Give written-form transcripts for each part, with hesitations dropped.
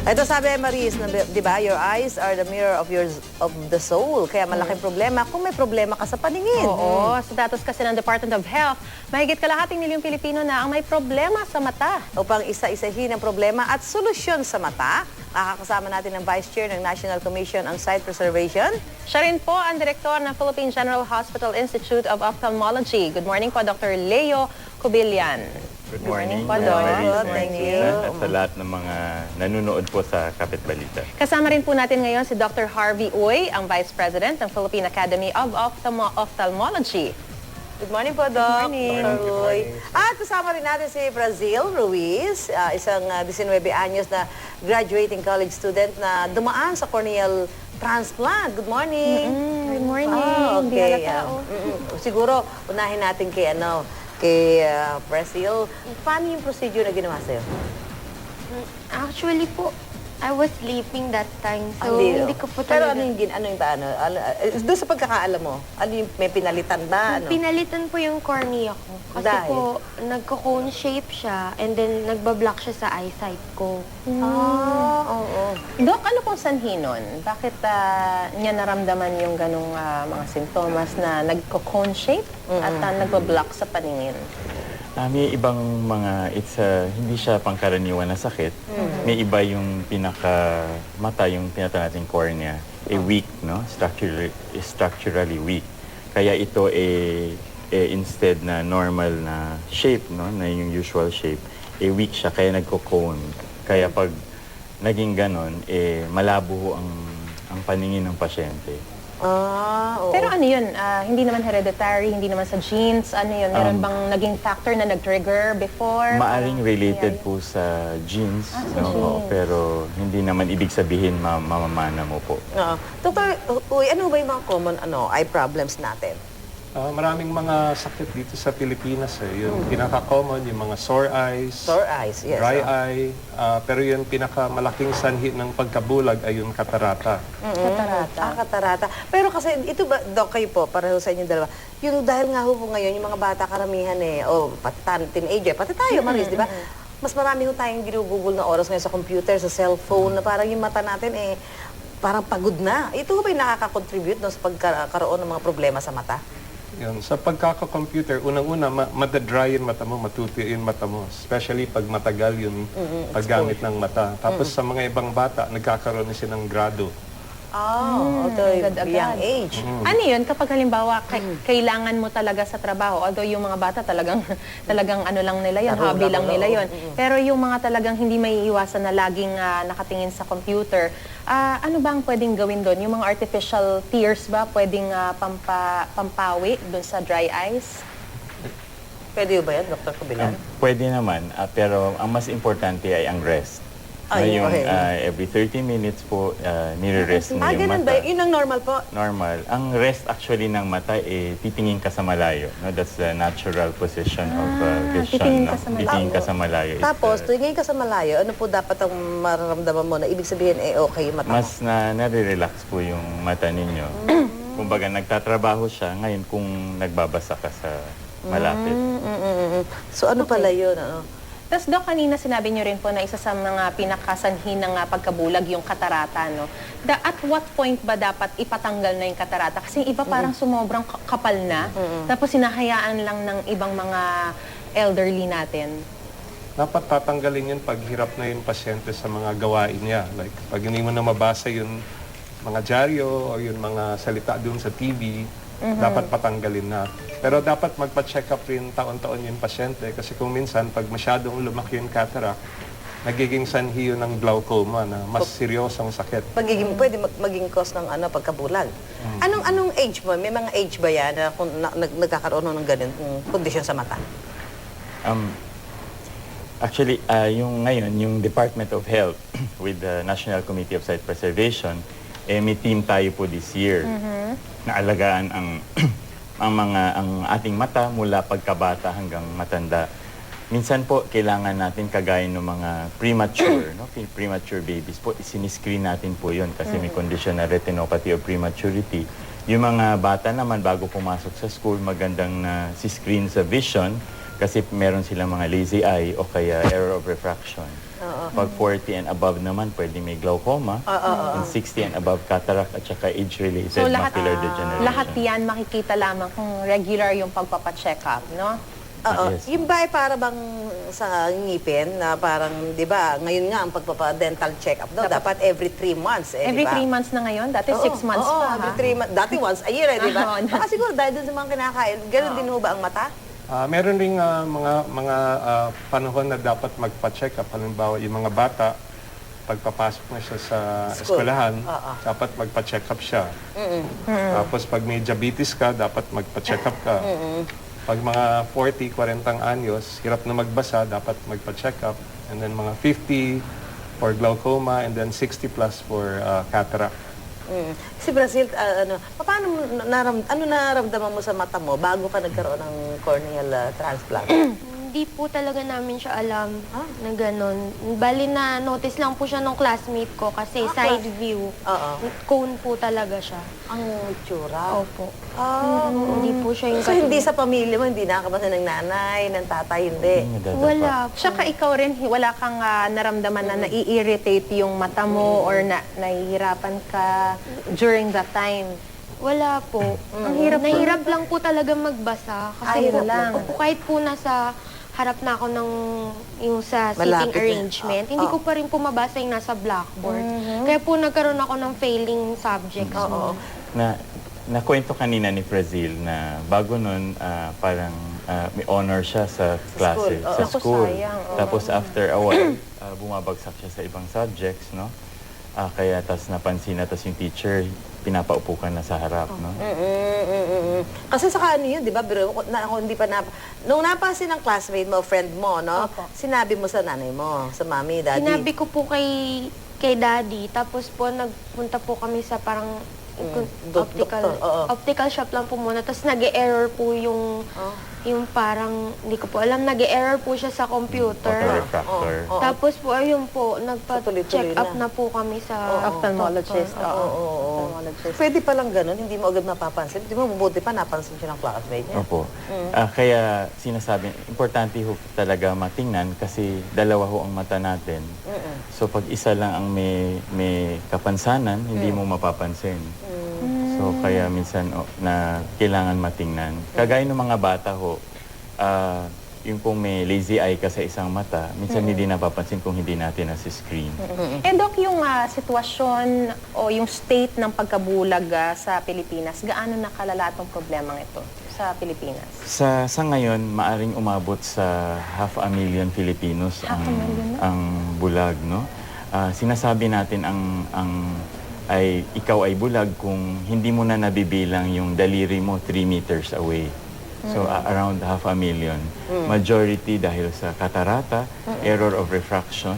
Ito sabi ay Maris, di ba, your eyes are the mirror of the soul. Kaya malaking problema kung may problema ka sa paningin. Oo, sa datos kasi ng Department of Health, mahigit kalahating milyong Pilipino na ang may problema sa mata. Upang isa-isahin ang problema at solusyon sa mata, makakasama natin ang Vice Chair ng National Commission on Sight Preservation. Siya rin po ang Direktor ng Philippine General Hospital Institute of Ophthalmology. Good morning po, Dr. Leo Cubillan. Good morning, po, Doc. Thank you. At sa lahat ng mga nanonood po sa Kapit Balita. Kasama rin po natin ngayon si Dr. Harvey Uy, ang Vice President ng Philippine Academy of Ophthalmology. Good morning po, Doc. Good morning. Dr. Roy. At kasama rin natin si Brazil Ruiz, isang 19 anyos na graduating college student na dumaan sa corneal transplant. Good morning. Good morning. Hindi Okay. halata, Siguro, unahin natin kay Brazil. Paano yung procedure na ginawa sa'yo? Actually po, I was sleeping that time, so hindi ko po Pero talaga... ano yung paano? Doon sa pagkakaalam mo, ano yung may pinalitan ba? Ano? Pinalitan po yung cornea ko. Kasi Dahil? po, nagko-cone shape siya, and then nagbablock siya sa eyesight ko. Oo. Doc, ano pong sanhi nun? Bakit niya naramdaman yung ganong mga simptomas na nagko-cone shape at nagbablock sa paningin? May ibang mga, hindi siya pangkaraniwan na sakit. May iba yung pinaka-mata, yung tinatawag natin cornea, weak, no? Structurally weak. Kaya ito instead na normal na shape, no? Na yung usual shape, weak siya, kaya nagko-cone. Kaya pag naging ganon, malabo ang paningin ng pasyente. Oo. Pero ano yun? Hindi naman hereditary, hindi naman sa genes. Ano yun? Meron bang naging factor na nag-trigger before? Maaring related po sa genes, sa no? genes. Pero hindi naman ibig sabihin mamamana mo po. Oo. Dr. Uy, ano ba yung mga common eye problems natin? Maraming mga sakit dito sa Pilipinas. Yung pinaka-common, yung mga sore eyes, Sore eyes, yes. dry eye. Pero yung pinakamalaking sanhi ng pagkabulag ay yung katarata. Katarata. Katarata. Pero kasi, ito ba, Doc, kayo po, pareho sa inyo dalawa, yung dahil nga po ngayon, yung mga bata karamihan pati teenager, pati tayo, Maris, di ba? Mas marami ho tayong ginugugol na oras ngayon sa computer, sa cellphone, na parang yung mata natin parang pagod na. Ito ba yung nakaka-contribute sa pagkaroon ng mga problema sa mata? Yun. Sa pagkaka-computer, unang-una, madadry yung mata mo, matutuyo yung mata mo. Especially pag matagal yung paggamit ng mata. Tapos sa mga ibang bata, nagkakaroon na silang grado. agad-agad. Young age. Ano yun? Kapag halimbawa, kailangan mo talaga sa trabaho, although yung mga bata talagang ano lang nila yun, Laro hobby lang lang, nila oo. yun. Pero yung mga talagang hindi may iwasan na laging nakatingin sa computer, ano ba ang pwedeng gawin doon? Yung mga artificial tears ba pwedeng pampawi doon sa dry eyes? Pwede ba yan, Dr. Cubillan? Pwede naman, pero ang mas importante ay ang rest. Ay, Yung okay. every 30 minutes po, nire-rest mo yung Ganun mata. ba? Yun ang normal po. Normal. Ang rest actually ng mata, titingin ka sa malayo. No? That's the natural position of titingin vision. ka sa malayo. Titingin ka sa malayo. Tapos, tingin ka sa malayo, ano po dapat ang mararamdaman mo na ibig sabihin, okay yung mata mo? mas nare-relax po yung mata ninyo. Kumbaga, nagtatrabaho siya. Ngayon, kung nagbabasa ka sa malapit. So, ano pala yun? Ano? Tapos, Doc, kanina sinabi niyo rin po na isa sa mga pinakasanhi ng pagkabulag yung katarata, no? At what point ba dapat ipatanggal na yung katarata? Kasi yung iba parang sumobrang kapal na, tapos sinahayaan lang ng ibang mga elderly natin. Dapat tatanggalin yun pag hirap na yung pasyente sa mga gawain niya. Like, pag hindi mo na mabasa yung mga dyaryo o yung mga salita doon sa TV, dapat patanggalin na. Pero dapat magpa-check up rin taon-taon yung pasyente kasi kung minsan, pag masyadong lumaki yung cataract, nagiging sanhi yun ng glaucoma na mas seryosong sakit. Pwede maging cause ng pagkabulag. Anong age mo? May mga age ba yan na kung nagkakaroon ng ganitong kondisyon sa mata? Actually, yung ngayon, yung Department of Health with the National Committee of Sight Preservation, may team tayo po this year na alagaan ang ating mata mula pagkabata hanggang matanda. Minsan po, kailangan natin kagaya ng mga premature, premature babies po, isiniscreen natin po yun kasi may condition na retinopathy of prematurity. Yung mga bata naman, bago pumasok sa school, magandang na si-screen sa vision kasi meron silang mga lazy eye o kaya error of refraction. Pag 40 and above naman, pwede may glaucoma. And 60 and above, cataract at saka age-related So macular degeneration. lahat yan makikita lamang kung regular yung pagpapacheck up, no? Yes. Yung ba ay para bang sa ngipin na parang, di ba, ngayon nga ang pagpapa-dental check-up daw, dapat every 3 months, eh, Every di ba? 3 months na ngayon, dati Oo, 6 months oo, pa, every ha? 3 months. Dati once a year, eh, di ba? Oo, Baka siguro dahil dun sa mga kinakain, ganun din ho ba ang mata? Meron ring mga panahon na dapat magpa-check up. Halimbawa, yung mga bata, pagpapasok na siya sa School. eskwelahan, Oo. dapat magpa-check up siya. Tapos pag may diabetes ka, dapat magpa-check up ka. Pag mga 40, 40 anyos, hirap na magbasa, dapat magpa-check up. And then mga 50 for glaucoma, and then 60 plus for cataract. Si Brazil, paano ano naramdaman mo sa mata mo bago ka nagkaroon ng corneal transplant? Hindi po talaga namin siya alam na gano'n. Bali na notice lang po siya ng classmate ko kasi side view. Oo. Cone po talaga siya. Ang tsura. Opo. Hindi Hindi po siya yung So hindi sa pamilya mo, hindi nakakabasa ng nanay, ng tatay, hindi. Wala po. Tsaka ikaw rin, wala kang naramdaman na nai-irritate yung mata mo or nahihirapan ka during that time. Wala po. Ang hirap po. Nahirap lang po talaga magbasa. Kasi Ayun lang. kahit po nasa harap na ako ng yung sa seating Malapit na. arrangement, hindi ko pa rin po mabasa yung nasa blackboard. Kaya po nagkaroon ako ng failing subjects. Nakwento kanina ni Brazil na bago nun, parang may honor siya sa klase, school. sa Naku, school. sayang, oo. Tapos after a while, bumabagsak siya sa ibang subjects, no? Kaya tas napansin na tas yung teacher, pinapaupo ka na sa harap, no? Kasi sa ano yun, di ba? Pero ako hindi pa nung napansin ng classmate mo, friend mo, no? Opo. Sinabi mo sa nanay mo, sa mami, daddy. Sinabi ko po kay daddy, tapos po nagpunta po kami sa parang doktor, oo. optical shop lang po muna. Tapos nag-error po yung parang, hindi ko po alam, nag-error po siya sa computer. Autorefractor. Oo. Tapos po, ayun po, Tuloy-tuloy nagpa-check up na. na po kami sa Ophthalmologist. doctor. Oo. Ophthalmologist. Pwede palang ganun, hindi mo agad mapapansin. Di ba, mabuti pa napansin siya ng classmate niya. Opo. Kaya sinasabi, importante ho talaga matingnan kasi dalawa ho ang mata natin. So pag isa lang ang may kapansanan, hindi mo mapapansin. So kaya minsan na kailangan matingnan. Kagaya ng mga bata ho, yung kung may lazy eye ka sa isang mata, minsan hindi napapansin kung hindi natin nasi-screen. Eh, Doc, yung sitwasyon o yung state ng pagkabulag sa Pilipinas, gaano nakalala itong problemang ito sa Pilipinas? Sa ngayon, maaring umabot sa 500,000 Filipinos ang bulag, no? Sinasabi natin ikaw ay bulag kung hindi mo na nabibilang yung daliri mo 3 meters away. So around 500,000. Majority dahil sa katarata, error of refraction,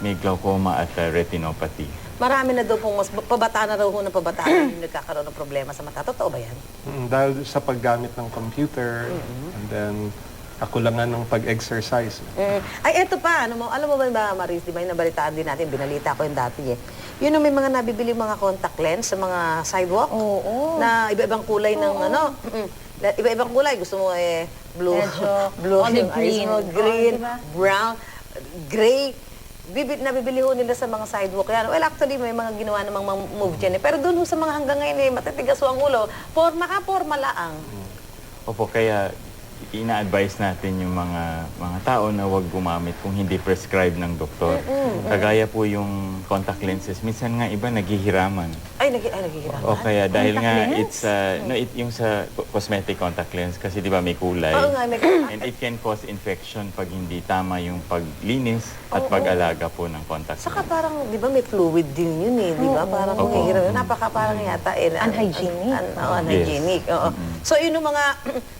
may glaucoma at retinopathy. Marami na daw pong mas pabataan na raw ho ng pabataan yung nagkakaroon ng problema sa mata. Totoo ba yan? Dahil sa paggamit ng computer, and then kakulangan ng pag-exercise. Ay, eto pa. Alam mo ba, Maris, di ba yung nabalitaan din natin, binalita ko yung dati eh. Yun yung may mga nabibili mga contact lens sa mga sidewalk. Oo. Na iba-ibang kulay ng iba-ibang kulay. Gusto mo blue, Medyo blue olive yung eyes green. mo, Oo, green, diba? brown, gray. Nabibili ho nila sa mga sidewalk yan. Well, actually, may mga ginawa namang mga move dyan eh. Pero doon ho sa mga hanggang ngayon matitigas ho ang ulo. Forma ka, forma laang. Opo, kaya ina-advise natin yung mga tao na huwag gumamit kung hindi prescribed ng doktor. Kagaya po yung contact lenses, minsan nga iba naghihiraman. Ay, naghihiraman. O kaya dahil Contact nga lens? yung sa cosmetic contact lens kasi di ba may kulay. Oo nga, And it can cause infection pag hindi tama yung paglinis at pag-alaga po ng contact Saka lens. parang, di ba, may fluid din yun eh, di ba? Parang Opo. mahihirap. Parang yata Unhygienic. Unhygienic, oo. So, yun yung mga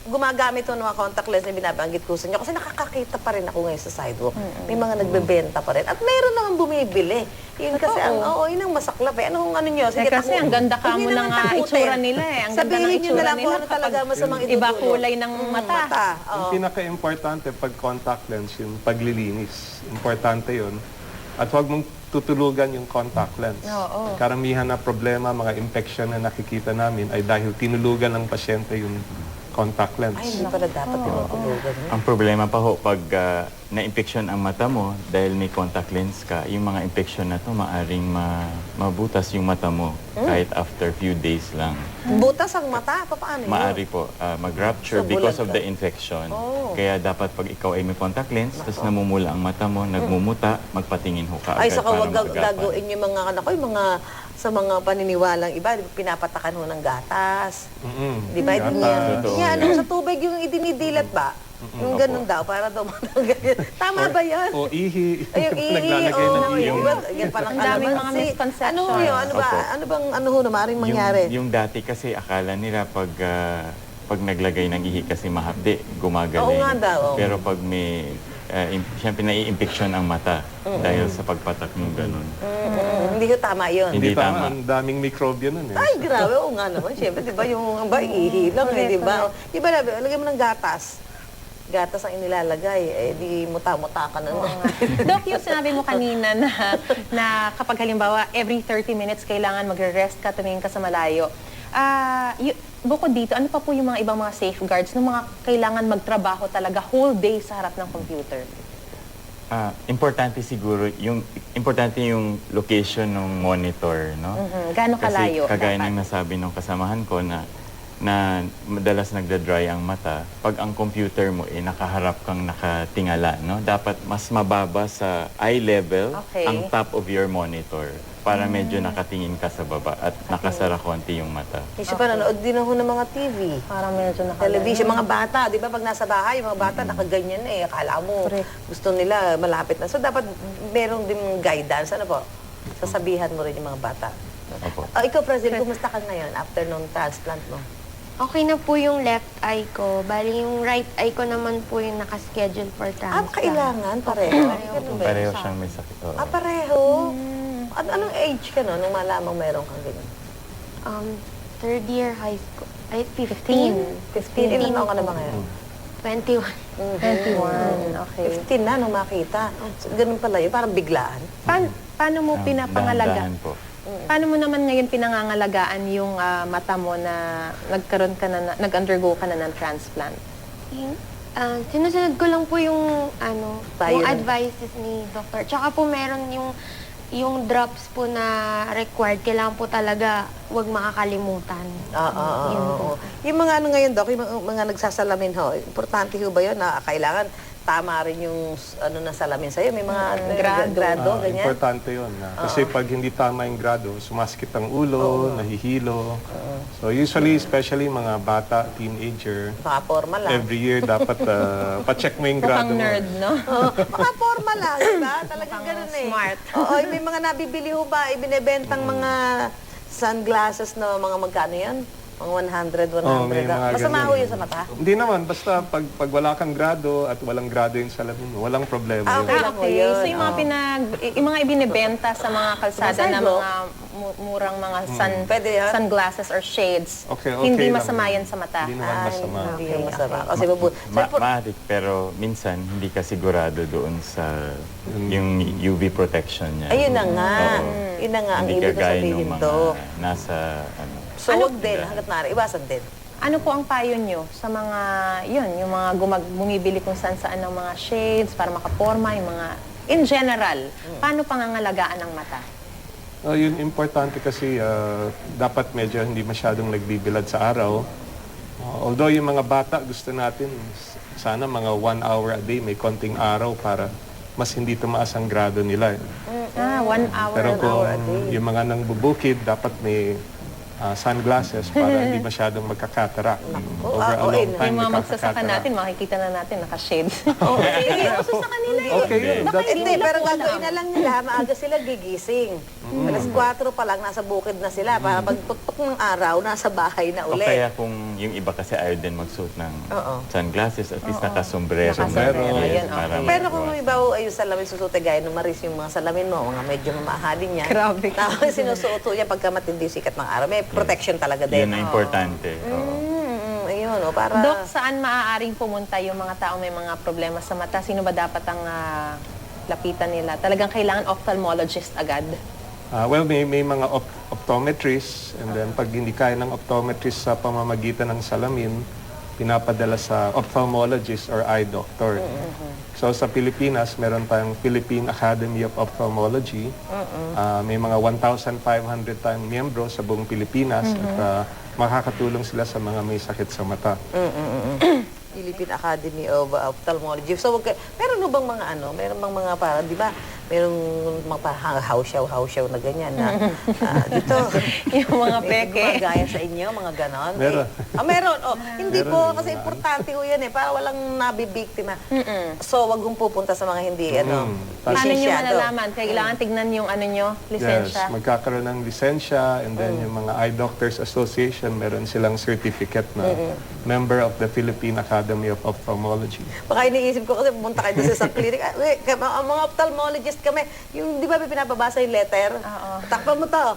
gumagamit ng mga contact lens na binabanggit ko sa inyo. Kasi nakakakita pa rin ako ngayon sa sidewalk. May mga nagbebenta pa rin. At meron naman bumibili. Yun kasi, yun ang masaklap eh. Anong ano nyo? Sige, kasi ang ganda ka Huwag mo niyo ng naman takutin. itsura nila eh. Ang ganda ng Sabihin nyo itsura na lang kung nila ano talaga kapag masamang iba idudulot. kulay ng mata. Yung pinaka-importante pag contact lens, yung paglilinis. Importante yun. At huwag mong tutulugan yung contact lens. Oo. Karamihan na problema, mga infection na nakikita namin ay dahil tinulugan ng pasyente yung contact lens. Ay, hindi pala dapat tinutulugan. Ang problema pa ho pag na-infection ang mata mo dahil may contact lens ka, yung mga infection na to maaring mabutas yung mata mo kahit after few days lang. Butas ang mata, paano yun? Maari po mag-rupture So, because bulag of ka. the infection. Oh. Kaya dapat pag ikaw ay may contact lens, tapos namumula ang mata mo, nagmumuta, magpatingin ho ka Ay, agad saka para wag maagapan. gagawin yung mga anak ko, yung mga sa mga paniniwalang iba, pinapatakan ho ng gatas. Di ba? Gatas. Totoo Yan, yan. sa tubig yung idinidilat ba? Yung ganun daw, para daw matanggal yun. Tama ba yan? O ihi. Ay, yung Naglalagay ng ihi. yung yan palang Ang daming kalamansi. mga misconception. Ano yun? Ano ba? Opo. Ano bang ano ho na maaaring mangyari? Yung dati kasi akala nila pag naglagay ng ihi kasi mahapdi, gumagaling. Oo nga daw, oo. Pero pag may, siyempre nai-infection ang mata dahil sa pagpatak ng ganun. Hindi ko tama yun. Hindi tama. Ang daming mikrobyo nun eh. Ay, grabe. Oo nga naman. Siyempre, di ba yung ihi lang, di ba? Di ba, lagay mo ng gatas. Gatas ang inilalagay, di muta-muta ka na. Doc, yung sinabi mo kanina na kapag halimbawa every 30 minutes kailangan magre-rest ka, tumingin ka sa malayo. Bukod dito, ano pa po yung mga ibang mga safeguards ng mga kailangan magtrabaho talaga whole day sa harap ng computer? Importante siguro, importante yung location ng monitor, no? Gaano kalayo Kasi kagaya dapat? ng nasabi ng kasamahan ko na madalas nagda-dry ang mata, pag ang computer mo nakaharap kang nakatingala, no? Dapat mas mababa sa eye level Okay. ang top of your monitor para medyo nakatingin ka sa baba at nakasara konti yung mata. Kasi pa nanood din ako ng mga TV. Parang medyo Television, mga bata, di ba pag nasa bahay, yung mga bata nakaganyan na akala mo gusto nila malapit na. So dapat merong din guidance, ano po? Sasabihan mo rin yung mga bata. Opo. Ikaw, President, kumusta ka ngayon after nung transplant mo? Okay na po yung left eye ko. Bali, yung right eye ko naman po yung nakaschedule for transplant. Kailangan, pareho. Ganun ba yun? Pareho siyang may sakit. Oo. Pareho? Anong age ka no, nung malamang meron kang ganyan? Third year high school. Ay, 15. 15? Ilan taon ka na ba ngayon? 21. 21, okay. 15 na nung makita. So, ganun pala yun, parang biglaan. Paano mo pinapangalaga? Dahan-dahan po. Paano mo naman ngayon pinangangalagaan yung mata mo na nagkaroon ka na, nag-undergo ka na ng transplant? Sinusunod ko lang po yung Payo yung ng- advices ni doctor. Tsaka po meron yung drops po na required. Kailangan po talaga wag makakalimutan. Yun po. Yung mga ano ngayon, Doc, yung mga nagsasalamin ho, importante ho ba yun na kailangan tama rin yung na salamin sa'yo? May mga grado, ganyan? Importante yun. Kasi pag hindi tama yung grado, sumaskit ang ulo, nahihilo. So usually, especially mga bata, teenager, Baka formal lang. every year dapat pa-check mo yung grado Mukhang mo. nerd, no? Baka formal lang, diba? Talagang ganun eh. smart. Oo, may mga nabibili ho ba? Ibinebentang mga sunglasses na mga magkano yan? Mga 100, 100. May mga Masama ganyan. ho yun sa mata? Hindi naman, basta pag wala kang grado at walang grado yung salamin mo, walang problema yun. Okay lang ho Okay, yun. so yung yung mga ibinebenta sa mga kalsada na Sidewalk. mga murang mga Pwede yan? sunglasses or shades, Okay hindi lang. masama yan sa mata. Hindi naman masama. Hindi yung masama. Kasi mabuti. Maaari, pero minsan hindi ka sigurado doon sa yung UV protection niya. Ayun na nga. Oo. Yun na nga ang Hindi ibig ko kagaya sabihin ng mga to. nasa So, wag din. Hanggat maaari. Iwasan din. Ano po ang payo nyo sa mga, yung mga bumibili kung saan-saan ng mga shades para makaporma, yung mga, in general, paano pangangalagaan ng mata? Yun importante kasi dapat medyo hindi masyadong nagbibilad sa araw. Although yung mga bata gusto natin sana mga 1 hour a day may konting araw para mas hindi tumaas ang grado nila. 1 hour. Pero kung hour a day. yung mga nang bubukid dapat may sunglasses para hindi masyadong magkakatarak. Over a long in. time Yung mga magsasaka nagkakatarak. natin, makikita na natin, naka-shades. Okay. Uso sa kanila yun. Okay yun. That's Hindi, pero gagawin na lang nila, maaga sila gigising. Alas 4 pa lang, nasa bukid na sila. Para pagputok ng araw, nasa bahay na O uli. kaya kung yung iba kasi ayaw din magsuot ng sunglasses, at least nakasombrero. Nakasombrero, Yes, yun, para okay. Pero kung maiwasan. iba ay yung salamin susuti gaya ng Maris, yung mga salamin mo, mga medyo mamahalin niya. Grabe. Tapos sinusuot niya pagka matindi yung sikat ng araw. May protection talaga Yun din. ang importante. Oo. Ayun, para... Dok, saan maaaring pumunta yung mga tao may mga problema sa mata? Sino ba dapat ang lapitan nila? Talagang kailangan ophthalmologist agad? Well, may mga optometrists and then pag hindi kaya ng optometrist sa pamamagitan ng salamin, pinapadala sa ophthalmologist or eye doctor. So sa Pilipinas, meron tayong Philippine Academy of Ophthalmology. May mga 1,500 tayong miyembro sa buong Pilipinas at makakatulong sila sa mga may sakit sa mata. Philippine Academy of Ophthalmology. So, meron mo bang mga meron bang mga para, di ba, merong mga parang hausyaw na ganyan na dito. Yung mga May peke. gumagaya sa inyo, mga ganon. Meron. Meron. Oh, hindi Meron, po, may kasi mga importante ho yan para walang nabibiktima. So, wag mong pupunta sa mga hindi, Paano nyo lisensyado. malalaman? Kailangan tignan yung lisensya. Yes, magkakaroon ng lisensya and then yung mga Eye Doctors Association, meron silang certificate na member of the Philippine Academy of Ophthalmology. Baka iniisip ko kasi pumunta kayo doon sa clinic. Ang mga ophthalmologist kami, yung di ba may pinapabasa yung letter? Takpan mo to.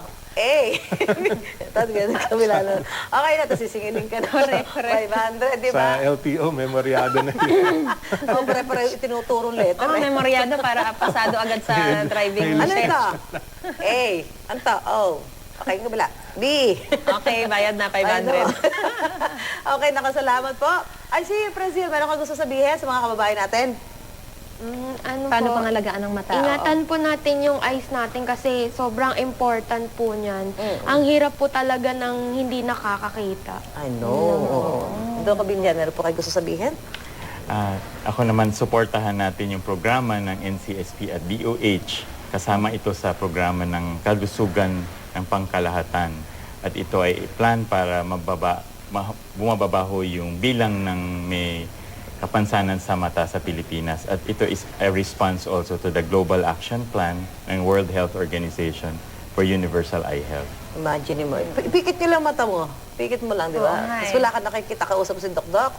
Tapos ganun kami lalo. Okay na, tapos sisingilin ka na. Correct. 500, di Sa ba? LTO, memoryado na yun. O, pare-pare itinuturo letter. Oh, memoryado para pasado agad sa driving Ano test. ito? A. Ano to? O. Okay, yung kabila. B. Okay, bayad na Ay, 500. no. Okay, nakasalamat po. Ay, si Brazil, meron ka gusto sabihin sa mga kababayan natin? Paano pangalagaan ng mata? Ingatan po natin yung eyes natin kasi sobrang important po niyan. Ang hirap po talaga ng hindi nakakakita. I know. Doon Kabilyan, meron po kayo gusto sabihin? Ako naman, suportahan natin yung programa ng NCSP at DOH. Kasama ito sa programa ng kalusugan ng pangkalahatan. At ito ay plan para bumababaho yung bilang ng may kapansanan sa mata sa Pilipinas. At ito is a response also to the Global Action Plan ng World Health Organization for Universal Eye Health. Imagine mo. Pikit nyo lang mata mo. Pikit mo lang, di ba? Oo nga Tapos eh. wala ka nakikita, kausap mo si Dok-Dok.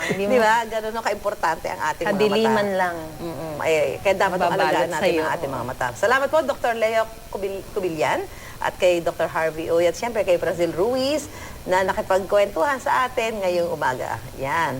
hindi Di mo- ba? Ganun ang ka-importante ang ating mga mata. Kadiliman lang. Kaya dapat Babalot alagaan natin sa'yo. ang ating mga mata. Salamat po, Dr. Leo Cubillan at kay Dr. Harvey Uy at siyempre kay Brazil Ruiz na nakipagkwentuhan sa atin ngayong umaga. Yan.